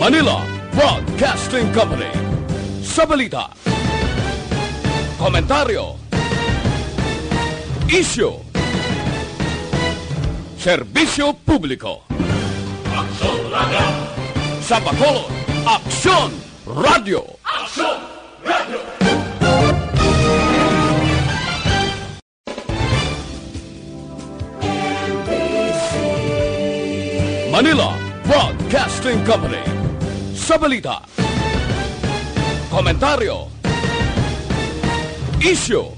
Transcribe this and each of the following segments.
Manila Broadcasting Company. Sa balita, komentaryo, isyu, serbisyo publiko. Aksyon Radio! Sa Bacolod, Aksyon Radio! Aksyon Radio! Manila Broadcasting Company. Sa balita, komentaryo, isyu,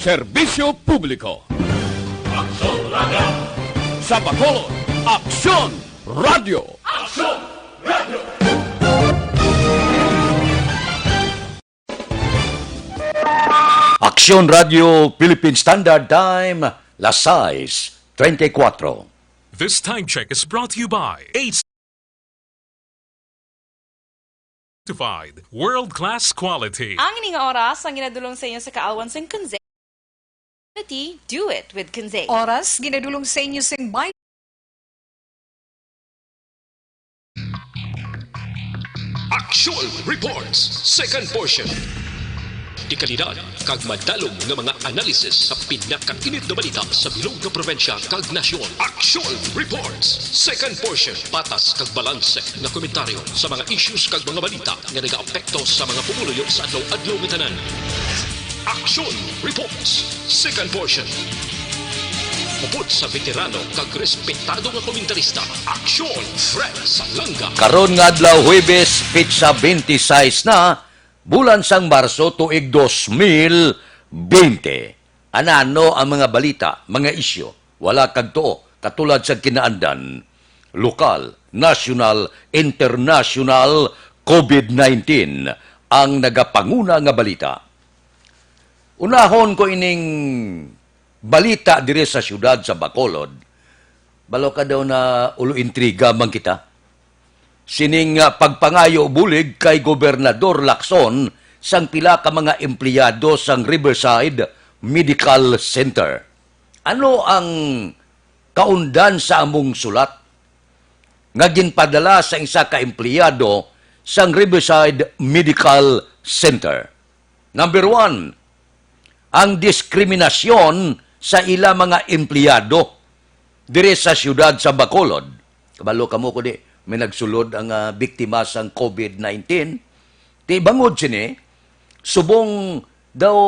serbisyo publiko. Aksyon Radio! Sa Bacolod, Aksyon Radio! Aksyon Radio! Aksyon Radio Philippine Standard Time, las 6:34. This time check is brought to you by certified world-class quality. Ang ining oras ang ginadulong sa inyo sa kaawan sa Kunze. Do it with Kunze. Oras, ginadulong sa inyo sing by Action Reports, second portion. Ikalidad, kag madalong ng mga analisis sa pinakainit na balita sa bilog na probensya kag nasyon. Action Reports, second portion. Patas kag balanse na komentaryo sa mga issues kag mga balita nga nag-aapekto sa mga pumuluyo sa adlaw-adlaw nga tanan. Action Reports, second portion. Upod sa veterano kag respetado nga komentarista, Action Fred Salanga. Karon nga adlaw Huwebes, pitsa 26 na, bulan sang Marso tuig 2020. Anano ang mga balita, mga isyu, wala kag tuo, katulad sa kinaandan, lokal, national, international, COVID-19 ang nagapanguna nga balita. Unahon ko ining balita dire sa syudad sa Bacolod. Balo ka daw na ulo intriga man kita. Sining pagpangayo bulig kay Gobernador Lacson sang pila ka mga empleyado sang Riverside Medical Center. Ano ang kaundan sa among sulat? Nga ginpadala sa isa ka empleyado sang Riverside Medical Center. Number 1, ang diskriminasyon sa ila mga empleyado dire sa syudad sa Bacolod. Kabalo kamo ko di, may nagsulod ang biktima sang COVID-19. Ti bangod sini, subong daw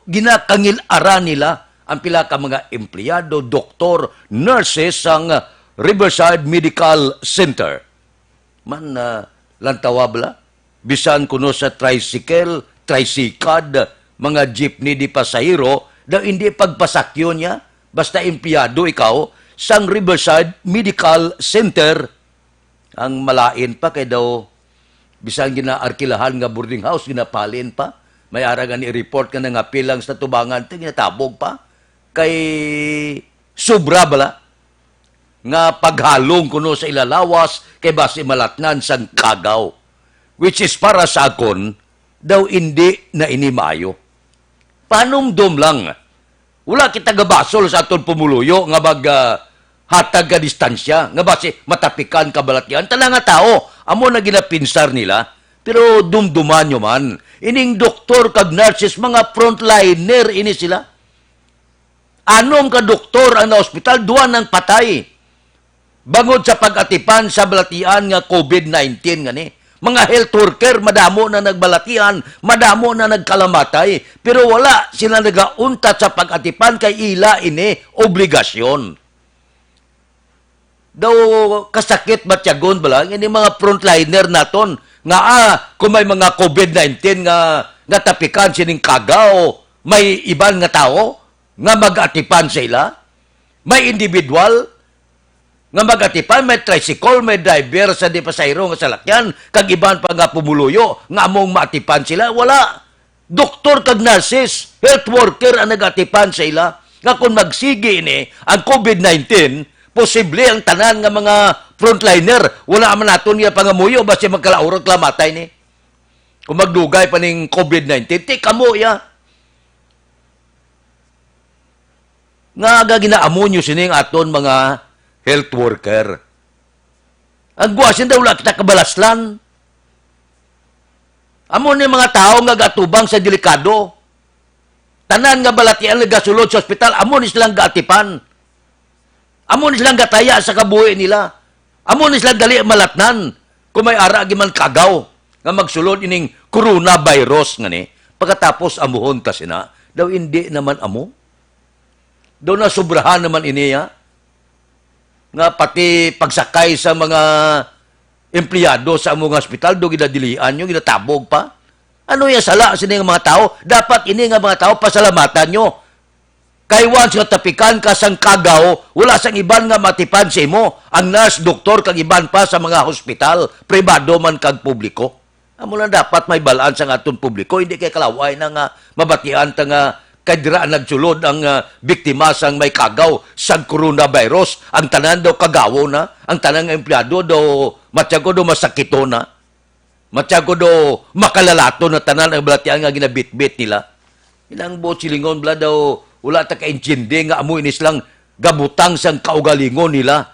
ginakangil-ara nila ang pila ka mga empleyado, doktor, nurses sang Riverside Medical Center. Man lantawa bala, bisan kuno sa tricycle, tricycad, mga jeepney di pasahero, daw hindi pagpasakyo niya, basta empleyado ikaw, sang Riverside Medical Center. Ang malain pa kay daw bisan ginaarkilahan nga boarding house ginapalin pa, may aragan ni report ka na nga pilang sa tubangan te ginatabog pa kay sobra bala nga paghalong kuno sa ilalawas kay base malatnan sang kagaw, which is para sa akon daw hindi na inimayo. Panumdom lang, wala kita gabasol sa aton pumuluyo nga hatag ka distansya, nga base matapikan kabalatian, tala nga tao, amo na ginapinsar nila, pero dumduman nyo man, ining doktor kag nurses, mga frontliner ini sila. Anong ka doktor ang na-hospital, duwan ng patay. Bangod sa pag-atipan sa balatian nga COVID-19 nga ni. Mga health worker, madamo na nagbalatian, madamo na nagkalamatay, pero wala sila nagauntat sa pag-atipan kay ila ini obligasyon. Daw kasakit batyagon bala ini mga frontliner naton nga kung may mga COVID-19 nga natapikan sining kagaw, may iban nga tao nga mag-atipan sa ila, may individual nga mag-atipan, may tricycle, may driver sa di pasayro nga salakyan, kag iban pa nga pumuluyo nga among maatipan sila, wala. Doktor kag nurses, health worker ang nag-atipan sa ila, nga kung magsigi ini ang COVID-19, posible ang tanan nga mga frontliner, wala man naton nga pangamuyo, basta magkalaurot lamatay ni. Kung magdugay pa ning COVID-19, ti kamo ya. Nga ginaamonyo sining aton mga health worker. Ang guwasin daw wala kita kabalaslan. Amo ni mga tao nga gatubang sa delikado. Tanan nga balatian nga gasulod sa ospital, amo ni silang gaatipan. Amo ni silang gataya sa kabuhi nila. Amo ni silang dali malatnan. Kung may ara man kagaw nga magsulod ining coronavirus nga ni, pagkatapos amuhon ta sina, daw hindi naman amo. Daw na sobrahan naman iniya. Nga pati pagsakay sa mga empleyado sa among hospital, do ginadilian nyo, ginatabog pa. Ano yung sala sa mga tao? Dapat ini nga mga tao, pasalamatan nyo. Kay once nga tapikan ka sang kagaw, wala sang iban nga matipan sa imo. Ang nurse, doktor, kag iban pa sa mga hospital, pribado man kag publiko. Amo lang dapat may balance ang aton publiko, hindi kay kalaway na nga mabatian ta nga kadira nagsulod ang biktima sang may kagaw sang coronavirus. Ang tanan daw kagawo na, ang tanan nga empleyado daw matyago daw masakito na. Matyago daw makalalato na tanan ang balatian nga ginabitbit nila. Ilang buot silingon bala daw wala ta ka-intindi nga amo inis lang gabutang sang kaugalingon nila.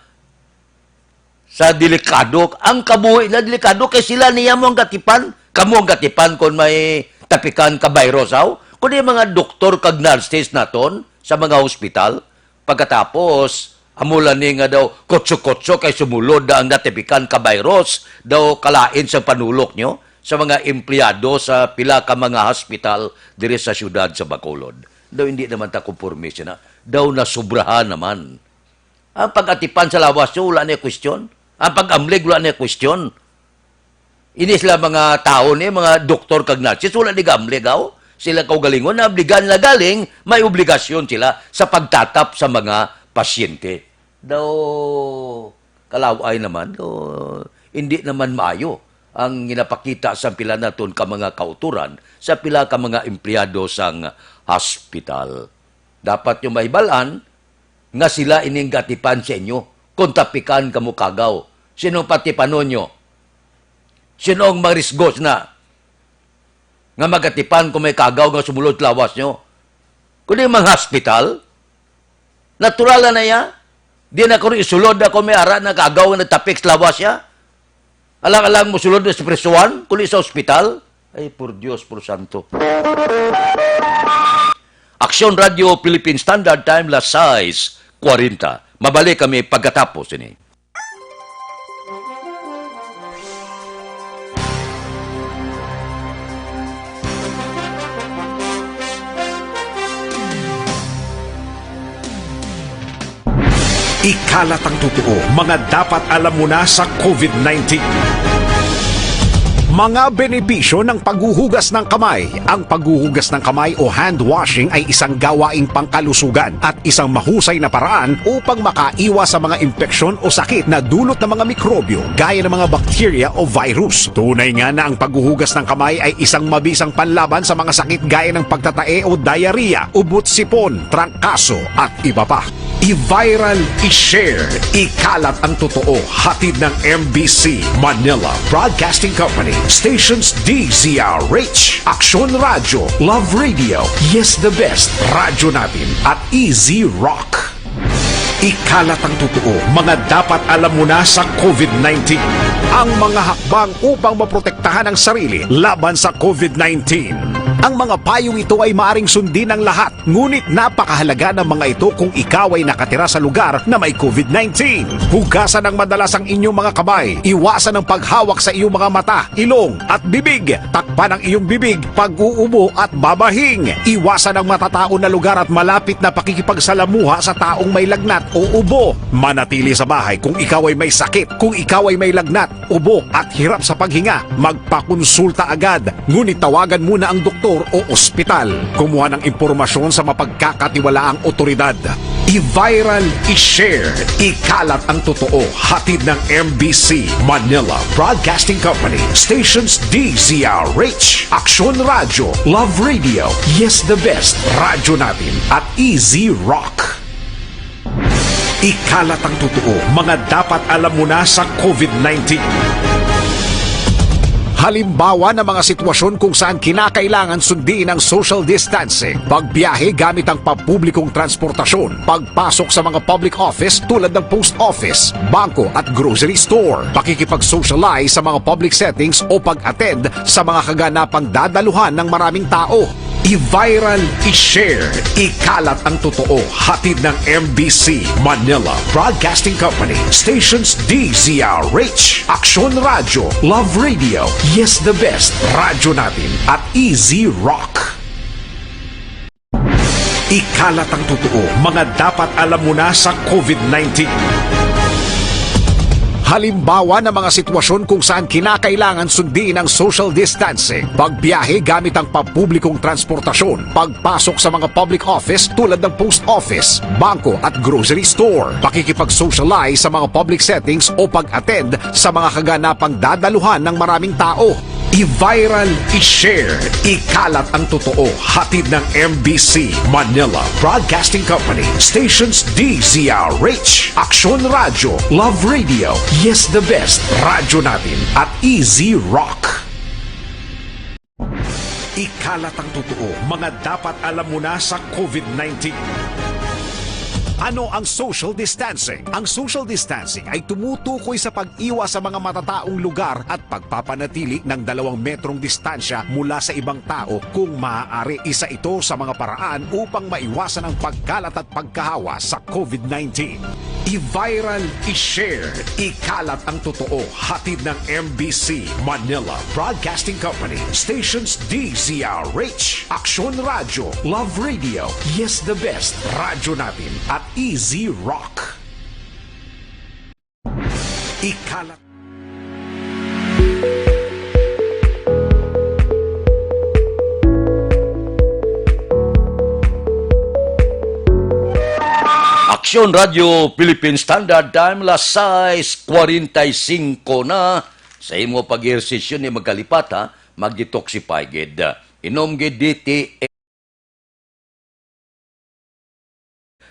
Sa delikado, ang kabuhi na delikado kay sila niya mo ang gatipan. Kamu ang gatipan kung may tapikan ka virus aw. Kung yung mga doktor kag nurses naton sa mga hospital, pagkatapos, amulan ni nga daw, kotso-kotso kay sumulod na ang natipikan ka virus, daw kalain sa panulok nyo sa mga empleyado sa pila ka mga hospital diri sa syudad sa Bacolod. Daw hindi naman ta kumporme siya na. Daw nasubrahan naman. Ang pag-atipan sa lawas nyo, wala niya question. Ang pag-amlig, wala niya question. Ini sila mga tao ni, mga doktor kag nurses, wala ni gamlig aw. Sila kaugalingon na obligan na galing, may obligasyon sila sa pagtatap sa mga pasyente. Daw, kalaway naman, hindi naman maayo ang ginapakita sa pila naton ka mga kauturan sa pila ka mga empleyado sang hospital. Dapat yung may balan nga sila ining gatipan sa inyo kung tapikan kamo kagaw. Sinong patipanon nyo? Sinong marisgos na nga magatipan kung may kagaw nga sumulod lawas nyo? Kung yung mga hospital, natural na ya. Di na kung isulod ako may ara na kagaw nga nagtapik sa lawas ya. Alang-alang mo sulod na sa presuan, kung sa hospital. Ay, por Dios, por Santo. Aksyon Radio Philippine Standard Time, las 6:40. Mabalik kami pagkatapos ini. Ikalat ang totoo, mga dapat alam mo na sa COVID-19. Mga benepisyo ng paghuhugas ng kamay. Ang paghuhugas ng kamay o hand washing ay isang gawaing pangkalusugan at isang mahusay na paraan upang makaiwas sa mga impeksyon o sakit na dulot ng mga mikrobyo gaya ng mga bakterya o virus. Tunay nga na ang paghuhugas ng kamay ay isang mabisang panlaban sa mga sakit gaya ng pagtatae o diarrhea, ubot-sipon, trangkaso at iba pa. I-viral, i-share, ikalat ang totoo. Hatid ng MBC Manila Broadcasting Company, stations DZRH, Aksyon Radio, Love Radio, Yes the Best, Radyo Natin at Easy Rock. Ikalat ang totoo, mga dapat alam mo na sa COVID-19. Ang mga hakbang upang maprotektahan ang sarili laban sa COVID-19. Ang mga payong ito ay maaring sundin ng lahat, ngunit napakahalaga ng mga ito kung ikaw ay nakatira sa lugar na may COVID-19. Hugasan ng madalas ang inyong mga kamay, iwasan ang paghawak sa iyong mga mata, ilong at bibig, takpan ang iyong bibig, pag-uubo at babahing, iwasan ang matatao na lugar at malapit na pakikipagsalamuha sa taong may lagnat o ubo. Manatili sa bahay kung ikaw ay may sakit, kung ikaw ay may lagnat, ubo at hirap sa paghinga, magpakonsulta agad, ngunit tawagan muna ang doktor o ospital. Kumuha ng impormasyon sa mapagkakatiwalaang otoridad. I-viral, i-share, ikalat ang totoo. Hatid ng MBC Manila Broadcasting Company, stations DZRH, Aksyon Radio, Love Radio, Yes the Best, Radyo Natin at Easy Rock. Ikalat ang totoo, mga dapat alam mo na sa COVID-19. Halimbawa ng mga sitwasyon kung saan kinakailangan sundin ang social distancing, pagbiyahe gamit ang pampublikong transportasyon, pagpasok sa mga public office tulad ng post office, bangko at grocery store, pakikipag-socialize sa mga public settings o pag-attend sa mga kaganapang dadaluhan ng maraming tao. I-viral, i-share, ikalat ang totoo. Hatid ng MBC Manila Broadcasting Company, stations DZRH, Aksyon Radio, Love Radio, Yes the Best, Radyo Natin at Easy Rock. Ikalat ang totoo, mga dapat alam mo na sa COVID-19. Halimbawa ng mga sitwasyon kung saan kinakailangan sundin ang social distancing, pagbiyahe gamit ang pampublikong transportasyon, pagpasok sa mga public office tulad ng post office, bangko at grocery store, pakikipag-socialize sa mga public settings o pag-attend sa mga kaganapang dadaluhan ng maraming tao. I-viral, i-share, ikalat ang totoo. Hatid ng MBC Manila Broadcasting Company, stations DZRH, Aksyon Radio, Love Radio, Yes the Best, Radyo Natin at Easy Rock. Ikalat ang totoo, mga dapat alam mo na sa COVID-19. Ano ang social distancing? Ang social distancing ay tumutukoy sa pag-iwas sa mga matataong lugar at pagpapanatili ng 2 metrong distansya mula sa ibang tao kung maaari. Isa ito sa mga paraan upang maiwasan ang pagkalat at pagkahawa sa COVID-19. I-viral, i-share, ikalat ang totoo. Hatid ng MBC Manila Broadcasting Company, stations DZRH, Aksyon Radio, Love Radio, Yes the Best, Radyo Natin at Easy Rock. Ikalat. Aksyon Radio Philippine Standard Time, las 6:45 na. Sa imo pag-ehersisyo ni magkalipat ha, mag-detoxify gid. Inom gid DT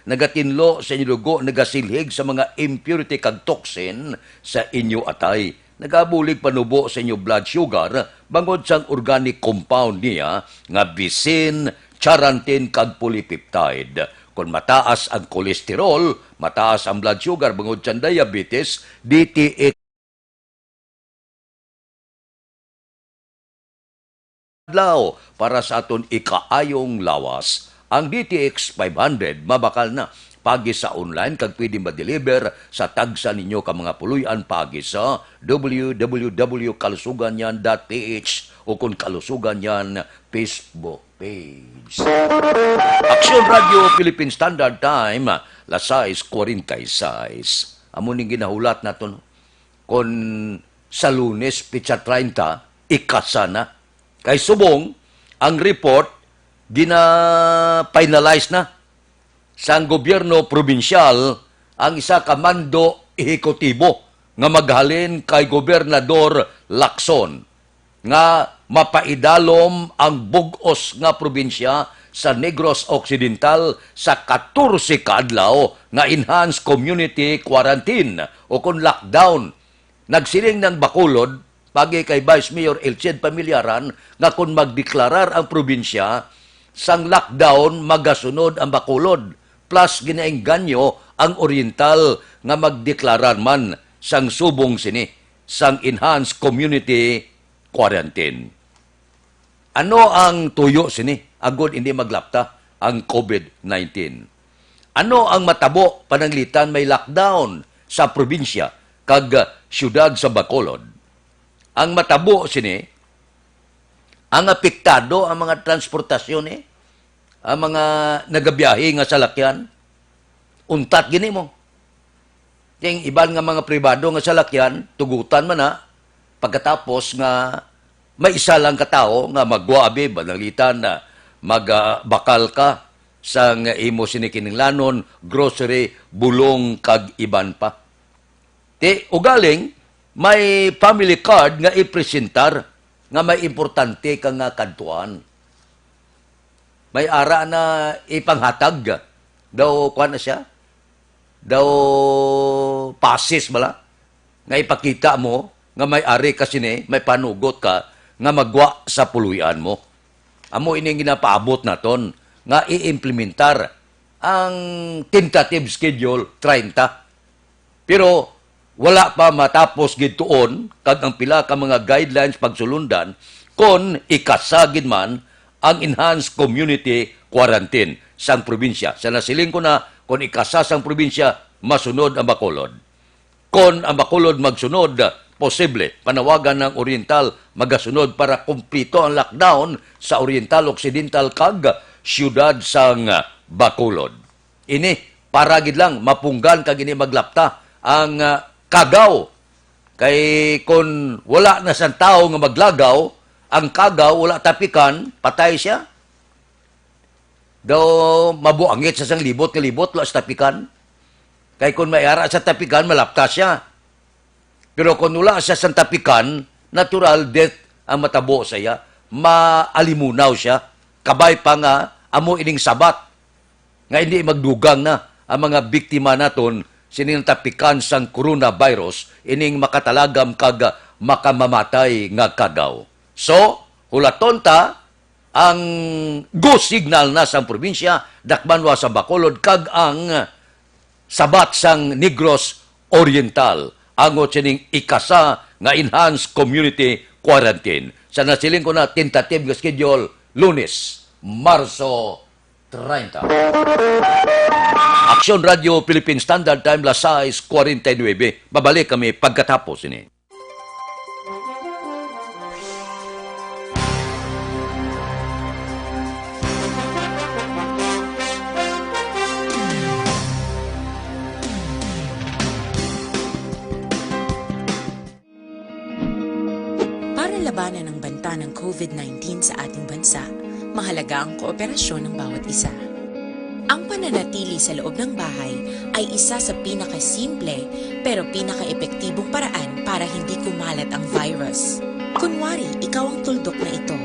nagatinlo sa inyo dugo, nagasilhig sa mga impurity kag toxin sa inyo atay. Nagabulig panubo sa inyo blood sugar bangod sang organic compound niya nga bisin, charantin kag polypeptide. Kung mataas ang kolesterol, mataas ang blood sugar bangod sang diabetes, DTX adlaw para sa aton ikaayong lawas. Ang DTX 500 mabakal na pagi sa online kag pwede ma-deliver sa tagsa ninyo ka mga puluyan pagi sa www.kalusuganyan.ph o kung kalusuganyan Facebook page. Aksyon Radio Philippine Standard Time, las 6:46. Amo ning ginahulat naton kon sa Lunes pitsa 30 ikasana kay subong ang report gina-finalize na sa gobyerno probinsyal ang isa ka mando ehekutibo nga maghalin kay Gobernador Lacson nga mapaidalom ang bug-os nga probinsya sa Negros Occidental sa 14 ka adlaw nga enhanced community quarantine o kung lockdown. Nagsiling ng Bacolod pagi kay Vice Mayor Elcid Pamilaran nga kung magdeklarar ang probinsya sang lockdown magasunod ang Bacolod plus ginaengganyo ang Oriental nga magdeklarar man sang subong sini sang enhanced community quarantine. Ano ang tuyo sini agud hindi maglapta ang COVID-19? Ano ang matabo pananglitan may lockdown sa probinsya kag syudad sa Bacolod? Ang matabo sini ang apektado ang mga transportasyon ang mga nagabiyahe nga salakyan, untat gini mo. Yung iban nga mga pribado nga salakyan, tugutan man na, pagkatapos nga may isa lang katao nga magwabi, banalitan na magbakal ka sa imo sinikininglanon, grocery, bulong, kag iban pa. Ugaling, may family card nga ipresentar nga may importante ka nga kantuan. May ara na ipanghatag daw kuan na siya daw pasis bala nga ipakita mo nga may ari kasi ni, may panugot ka, nga magwa sa puluyan mo. Amo ini ginapaabot naton nga i-implementar ang tentative schedule 30. Pero wala pa matapos gituon kag ang pila ka mga guidelines pagsulundan kon ikasagid man ang enhanced community quarantine sang probinsya. Sa nasiling ko na kon ikasa sang probinsya masunod ang Bacolod. Kon ang Bacolod magsunod, posible panawagan ng Oriental magasunod para kumplito ang lockdown sa Oriental, Occidental kag siyudad sang Bacolod. Ini para gid lang mapunggan kag ini maglapta ang kagaw. Kay kon wala na sang tao nga maglagaw, ang kagaw wala tapikan, patay siya. Daw mabuangit sa sang libot ka libot wala sa tapikan. Kay kun may ara sa tapikan malapta siya. Pero kung wala siya sa tapikan, natural death ang matabo sa iya. Maalimunaw siya. Kabay pa nga, amo ining sabat. Nga hindi magdugang na ang mga biktima naton sining tapikan sang coronavirus, ining makatalagam kag makamamatay nga kagaw. So, hulaton ta, ang go signal na sa probinsya, dakmanwa sa Bacolod, kag ang sabat sang Negros Oriental. Angot sining ikasa nga enhanced community quarantine. Sa nasiling ko na tentative nga schedule, Lunes, Marso 30. Aksyon Radio Philippine Standard Time, las 6:49. Babalik kami pagkatapos ini. Para labanan ang banta ng COVID-19 sa ating bansa, mahalaga ang kooperasyon ng bawat isa. Ang pananatili sa loob ng bahay ay isa sa pinakasimple pero pinaka-epektibong paraan para hindi kumalat ang virus. Kunwari, ikaw ang tuldok na ito.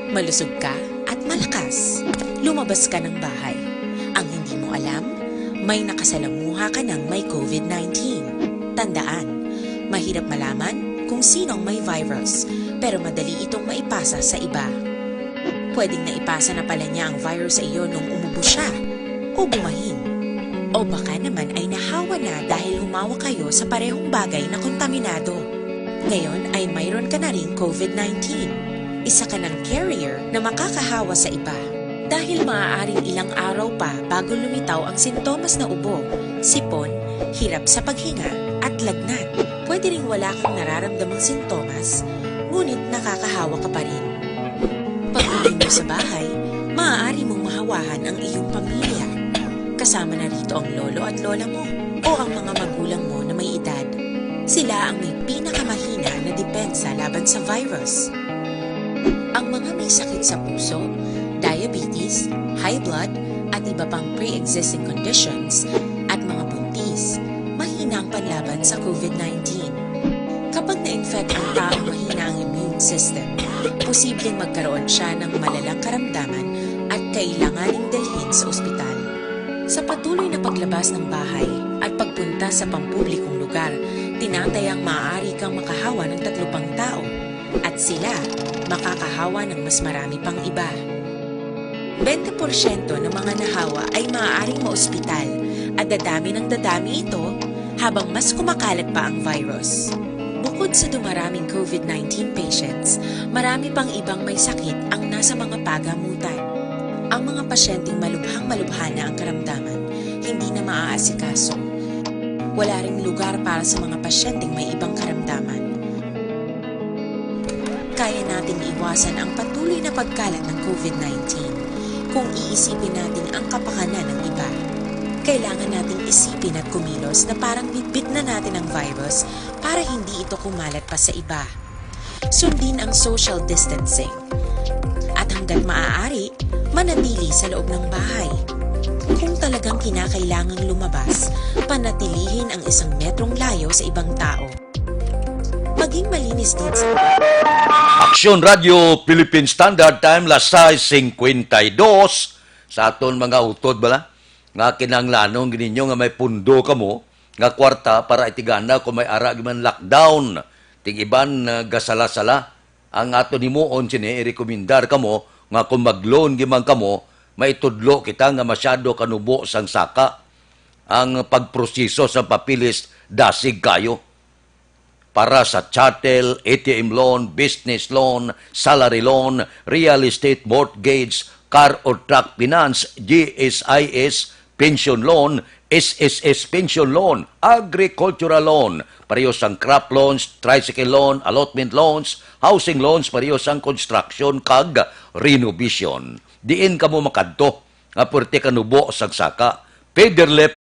Malusog ka at malakas. Lumabas ka ng bahay. Ang hindi mo alam, may nakasalamuha ka ng may COVID-19. Tandaan, mahirap malaman kung sinong may virus, pero madali itong maipasa sa iba. Pwedeng naipasa na pala niya ang virus sa iyo nung umubo siya o bumahin. O baka naman ay nahawa na dahil humawa kayo sa parehong bagay na kontaminado. Ngayon ay mayroon ka na rin COVID-19. Isa ka ng carrier na makakahawa sa iba. Dahil maaaring ilang araw pa bago lumitaw ang sintomas na ubo, sipon, hirap sa paghinga at lagnat. Pwede ring wala kang nararamdamang sintomas, ngunit nakakahawa ka pa rin. Pag-uwi mo sa bahay, maaari mong mahawahan ang iyong pamilya. Kasama na rito ang lolo at lola mo o ang mga magulang mo na may edad. Sila ang may pinakamahina na depensa laban sa virus. Ang mga may sakit sa puso, diabetes, high blood, at iba pang pre-existing conditions at mga buntis, mahina ang panlaban sa COVID-19. Kapag na-infect ang taong mahina ang immune system, posibleng magkaroon siya ng malalang karamdaman at kailanganing dalhin sa ospital. Sa patuloy na paglabas ng bahay at pagpunta sa pampublikong lugar, tinatayang maaari kang makahawa ng 3 pang tao at sila makakahawa ng mas marami pang iba. 20% ng mga nahawa ay maaaring maospital at dadami ng dadami ito habang mas kumakalat pa ang virus. Bukod sa dumaraming COVID-19 patients, marami pang ibang may sakit ang nasa mga pagamutan. Ang mga pasyenteng malubhang-malubha na ang karamdaman, hindi na maaasikaso. Wala ring lugar para sa mga pasyenteng may ibang karamdaman. Kaya nating iwasan ang patuloy na pagkalat ng COVID-19 kung iisipin natin ang kapakanan ng iba. Kailangan nating isipin at kumilos na parang bitbit na natin ang virus para hindi ito kumalat pa sa iba. Sundin ang social distancing. At hanggat maaari, manatili sa loob ng bahay. Kung talagang kinakailangang lumabas, panatilihin ang 1 metrong layo sa ibang tao. Maging malinis din sa... Aksyon Radio Philippine Standard Time, las 6:52. Sa aton mga utod bala, nga kinanglanong gininyo nga may pundo kamo, nga kwarta para itigana kung may ara man lockdown. Ting iban gasala-sala ang ato nimuon sini i-rekomendar kamo nga kung mag-loan gimang kamo maitudlo kita nga masyado kanubo sang saka ang pagproseso sa papilis dasig kayo para sa chattel, ATM loan, business loan, salary loan, real estate mortgage, car or truck finance, GSIS, pension loan, SSS pension loan, agricultural loan, parehas ang crop loans, tricycle loan, allotment loans, housing loans, parehas ang construction kag renovation. Diin kamo makadto nga pwerte kanubo sa saka. Pederlep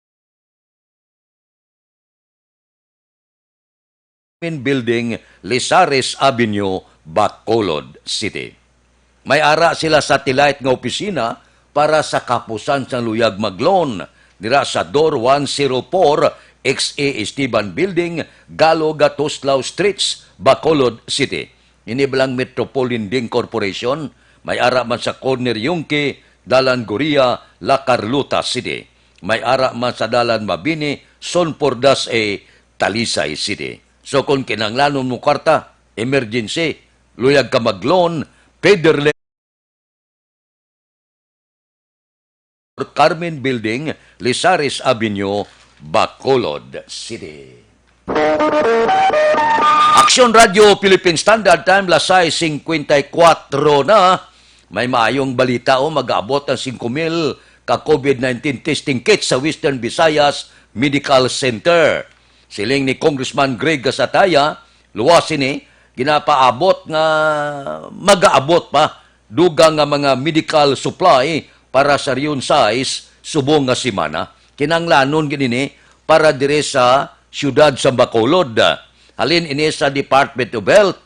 Building, Lisares Avenue, Bacolod City. May ara sila satellite nga opisina para sa kapusan sa luyag magloan dira sa Door 104 XA Esteban Building, Galo Gatuslao Streets, Bacolod City. Inibelang Metropolitan Corporation, may ara man sa Corner Yungki, Dalan Goria, La Carlota City. May ara man sa Dalan Mabini, Son Pordas Talisay City. So kung kinanglanon mo kwarta, emergency, luyag ka mag-loan, Pederle Carmen Building, Lisares Avenue, Bacolod City. Aksyon Radio Philippine Standard Time, lasay 54 na. May maayong balita mag-aabot ang 5,000 ka COVID-19 testing kits sa Western Visayas Medical Center. Siling ni Congressman Greg Gasataya, luwasin ginapaabot nga mag-aabot pa dugang nga mga medical supply para sa riyon size subong nga semana. Kinanglanon gini para dire sa siyudad sa Bacolod. Halin ini sa Department of Health,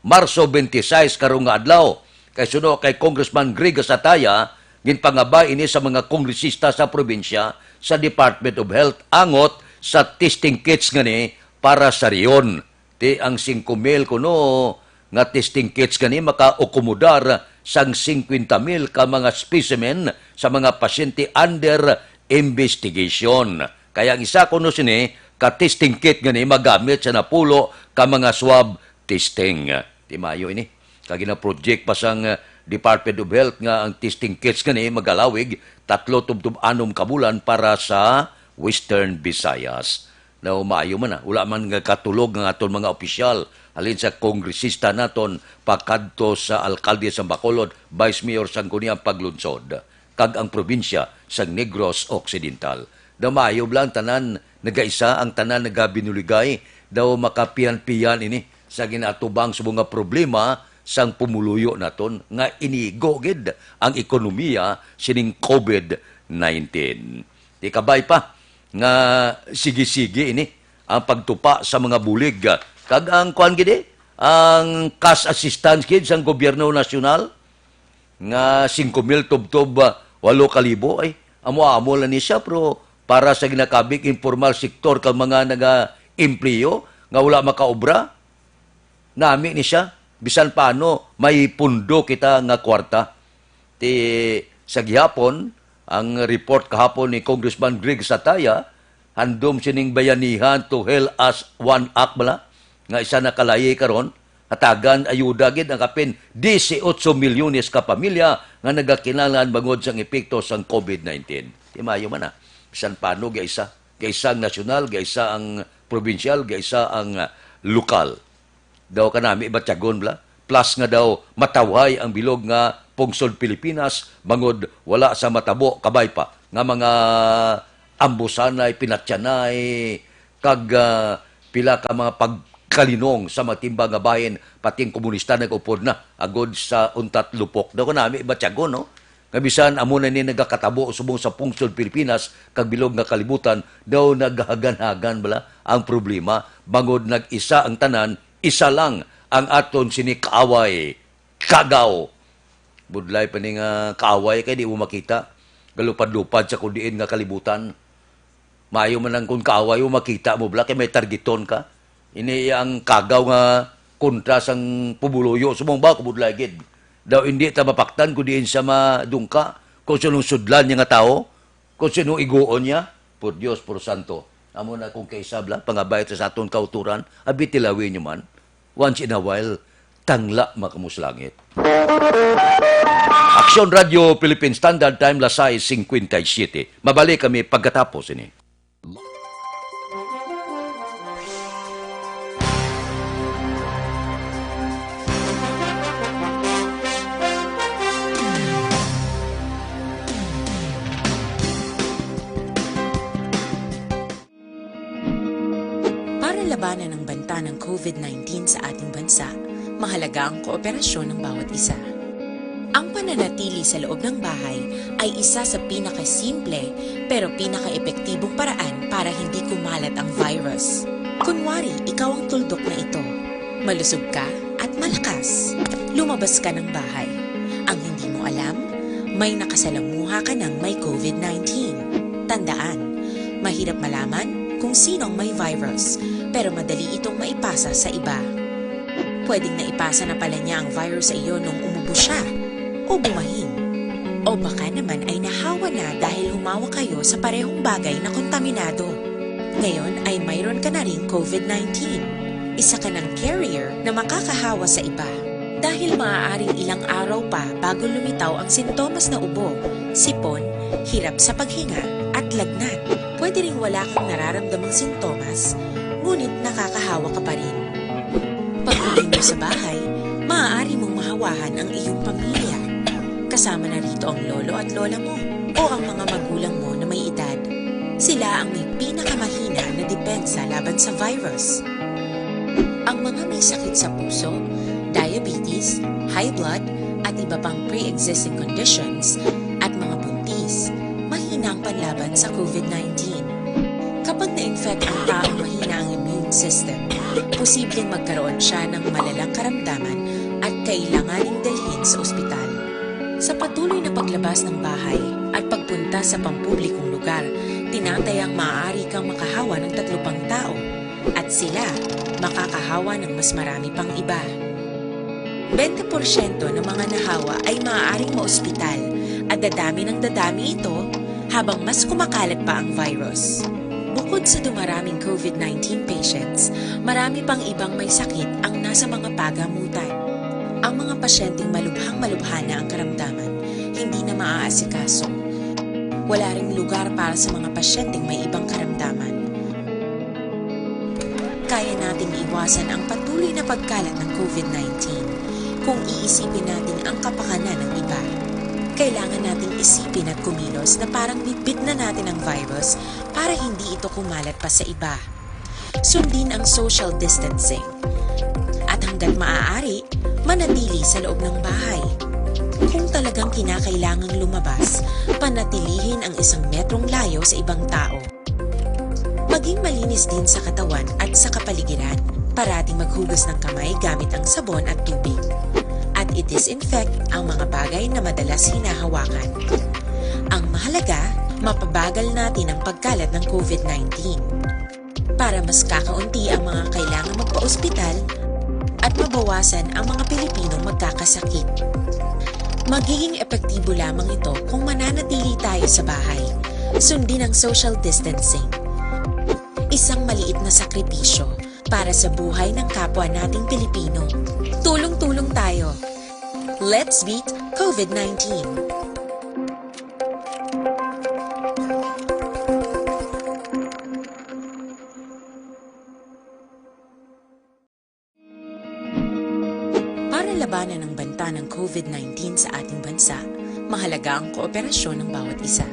Marso 26 karong nga adlaw. Kay suno kay Congressman Greg Gasataya, ginpangabay ini sa mga kongresista sa probinsya sa Department of Health angot sa testing kits ngani para sa riyon. Ti ang 5,000 kuno nga testing kits ngani makaakomodar sang 50,000 ka mga specimen sa mga pasyente under investigation. Kaya ang isa kuno sini ka testing kit ngani magamit sa napulo ka mga swab testing. Ti mayo ini kag gina-project pa sang Department of Health nga ang testing kits ngani magalawig 3-6 ka bulan para sa Western Visayas. Na maayo man wala man nga katulog ng aton mga opisyal halin sa kongresista naton pakadto sa alkalde sa Bacolod, Vice Mayor Sangguniang paglunsod kag ang probinsya sa Negros Occidental. Na maayo lang tanan nagaisa ang tanan nagabinuligay daw makapian-pian ini sa ginatubang sa mga problema sang pumuluyo naton nga inigo gid ang ekonomiya sining COVID-19. Di kabay pa nga sige-sige ini ang pagtupa sa mga bulig kag ang kuan gid ang cash assistance gid sang gobyerno nasyonal nga 5,000 tubtob 8,000 ay amo-amo lang ni siya pero para sa ginakabig informal sektor kag mga naga-empleyo nga wala makaobra nami ni siya bisan paano may pundo kita nga kwarta ti sa gihapon. Ang report kahapon ni Congressman Greg Sataya, handom sining bayanihan to Hell as One Act bala, nga isa na kalayi karon hatagan ayuda gid ang kapin 18 milyones ka pamilya nga nagakinahanglan bangod sang epekto sang COVID-19. Di mayo man na. Bisan paano gaisa ang nasyonal, gaisa ang probinsyal, gaisa ang lokal. Daw kanami batyagon bala. Plus nga daw matawhay ang bilog nga pungsod Pilipinas bangod wala sa matabo kabay pa nga mga ambusanay, pinatyanay kag pila ka mga pagkalinong sa matimbang nga bahin pating komunista nag-upod na agod sa untat lupok. Daw kanami batyagon no. Nga bisan amo na ni nagakatabo subong sa pungsod Pilipinas kag bilog nga kalibutan daw naghagan-hagan bala ang problema bangod nag-isa ang tanan, isa lang ang aton sini kaaway, kagaw. Budlay pa ni nga kaaway kay di mo makita. Galupad-lupad sa kundiin nga kalibutan. Maayo man lang kung kaaway mo makita mo bala kay may targeton ka. Ini ang kagaw nga kontra sang pumuluyo. Sumong ba kubudlay gid. Daw hindi ta mapaktan kundiin sa madungka. Kung sinong sudlan niya nga tao. Kung sinong iguon niya. Por Dios, por Santo. Amo na kung kaisabla, pangabay sa aton kauturan, abitilawin nyo man. once in a while, tangla makamuslangit. Aksyon Radio Philippine Standard Time, Lasay 57. Mabalik kami pagkatapos ini. Para labanan ang banta ng COVID-19 sa ating bansa, mahalaga ang kooperasyon ng bawat isa. Ang pananatili sa loob ng bahay ay isa sa pinakasimple pero pinaka-epektibong paraan para hindi kumalat ang virus. Kunwari, ikaw ang tuldok na ito. Malusog ka at malakas. Lumabas ka ng bahay. Ang hindi mo alam, may nakasalamuha ka ng may COVID-19. Tandaan, mahirap malaman kung sino ang may virus, pero madali itong maipasa sa iba. Pwedeng naipasa na pala niya ang virus sa iyo nung umubo siya o bumahin. O baka naman ay nahawa na dahil humawa kayo sa parehong bagay na kontaminado. Ngayon ay mayroon ka na ring COVID-19. Isa ka ng carrier na makakahawa sa iba. Dahil maaaring ilang araw pa bago lumitaw ang sintomas na ubo, sipon, hirap sa paghinga at lagnat. Pwede ring wala kang nararamdamang sintomas, ngunit nakakahawa ka pa rin. Pag-uwi mo sa bahay, maaari mong mahawahan ang iyong pamilya. Kasama na rito ang lolo at lola mo o ang mga magulang mo na may edad. Sila ang may pinakamahina na depensa laban sa virus. Ang mga may sakit sa puso, diabetes, high blood, at iba pang pre-existing conditions at mga buntis, mahina ang panlaban sa COVID-19. Kapag na-infect ang taong mahina ang immune system, posibleng magkaroon siya ng malalang karamdaman at kailanganing dalhin sa ospital. Sa patuloy na paglabas ng bahay at pagpunta sa pampublikong lugar, tinatayang maaari kang makahawa ng 3 pang tao at sila makakahawa ng mas marami pang iba. 20% ng mga nahawa ay maaaring maospital at dadami ng dadami ito habang mas kumakalat pa ang virus. Bukod sa dumaraming COVID-19 patients, marami pang ibang may sakit ang nasa mga pagamutan. Ang mga pasyenteng malubhang-malubha na ang karamdaman, hindi na maaasikaso. Wala ring lugar para sa mga pasyenteng may ibang karamdaman. Kaya nating iwasan ang patuloy na pagkalat ng COVID-19 kung iisipin natin ang kapakanan ng iba. Kailangan nating isipin at kumilos na parang bibit na natin ang virus para hindi ito kumalat pa sa iba. Sundin ang social distancing. At hanggat maaari, manatili sa loob ng bahay. Kung talagang kinakailangang lumabas, panatilihin ang 1 metrong layo sa ibang tao. Maging malinis din sa katawan at sa kapaligiran. Parating maghugas ng kamay gamit ang sabon at tubig. At i-disinfect ang mga bagay na madalas hinahawakan. Ang mahalaga, mapabagal natin ang pagkalat ng COVID-19 para mas kakaunti ang mga kailangang magpa-ospital at mabawasan ang mga Pilipinong magkakasakit. Magiging epektibo lamang ito kung mananatili tayo sa bahay. Sundin ang social distancing. Isang maliit na sakripisyo para sa buhay ng kapwa nating Pilipino. Tulong-tulong tayo. Let's beat COVID-19. Para labanan ang banta ng COVID-19 sa ating bansa, mahalaga ang kooperasyon ng bawat isa.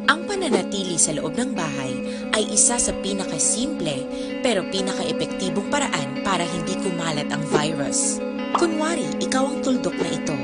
Ang pananatili sa loob ng bahay ay isa sa pinakasimple pero pinaka-epektibong paraan para hindi kumalat ang virus. Kunwari, ikaw ang tuldok na ito.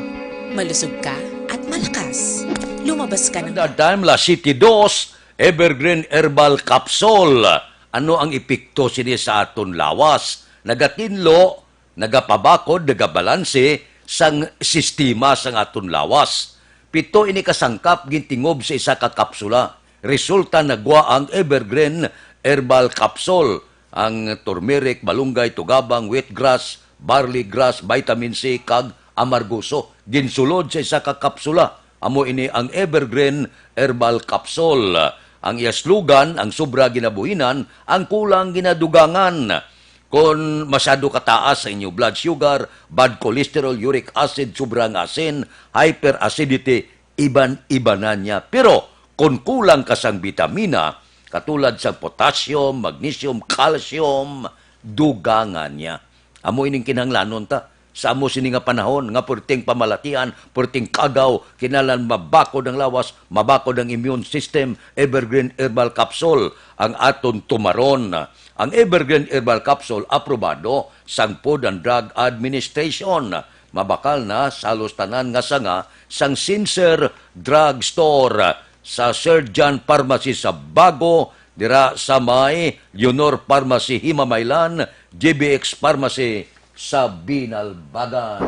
Malusog ka at malakas. Lumabas ka ng... Standard Time, La City 2, Evergreen Herbal Capsule. Ano ang epekto sini sa aton lawas? Nagatinlo, nagapabakod, nagabalanse sang sistema sang aton lawas. 7 ini kasangkap gintingob sa isa ka kapsula. Resulta nagwa ang Evergreen Herbal Capsule. Ang turmeric, balunggay, tugabang, wheatgrass, barley grass, vitamin C, kag amarguso. Ginsulod sa isa ka kapsula. Amo ini ang Evergreen Herbal Capsule. Ang iya slogan, ang sobra ginabuhinan, ang kulang ginadugangan. Kung masyado kataas sa inyong blood sugar, bad cholesterol, uric acid, sobrang asin, hyperacidity, iban-iba na niya. Pero kung kulang ka sang vitamina, katulad sa potassium, magnesium, calcium, dugangan niya. Amo ining kinahanglanon ta. Sa amo sini nga panahon, nga perting pamalatian, perting kagaw, kinalan mabakod ang lawas, mabakod ang immune system, Evergreen Herbal Capsule, ang aton tumaron. Ang Evergreen Herbal Capsule, aprobado sang Food and Drug Administration. Mabakal na sa halos tanan nga sanga sang Sincere Drug Store sa Sir John Pharmacy sa Bago, dira sa may Leonor Pharmacy Himamaylan, GBX Pharmacy sa Binalbagan.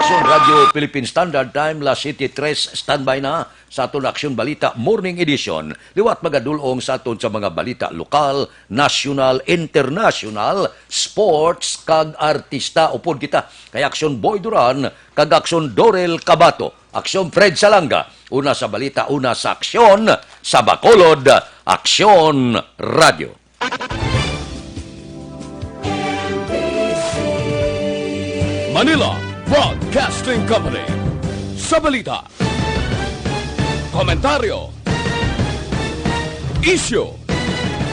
Aksyon Radio Philippine Standard Time, La City 3, standby na sa aton Aksyon Balita Morning Edition. Liwat magadulong sa aton sa mga balita lokal, national, international, sports, kag artista. Upod kita kay Aksyon Boy Duran, kag Aksyon Dorel Cabato. Aksyon Fred Salanga. Una sa balita, una sa aksyon, sa Bacolod, Aksyon Radio. Manila Broadcasting Company. Sa balita, komentaryo, issue,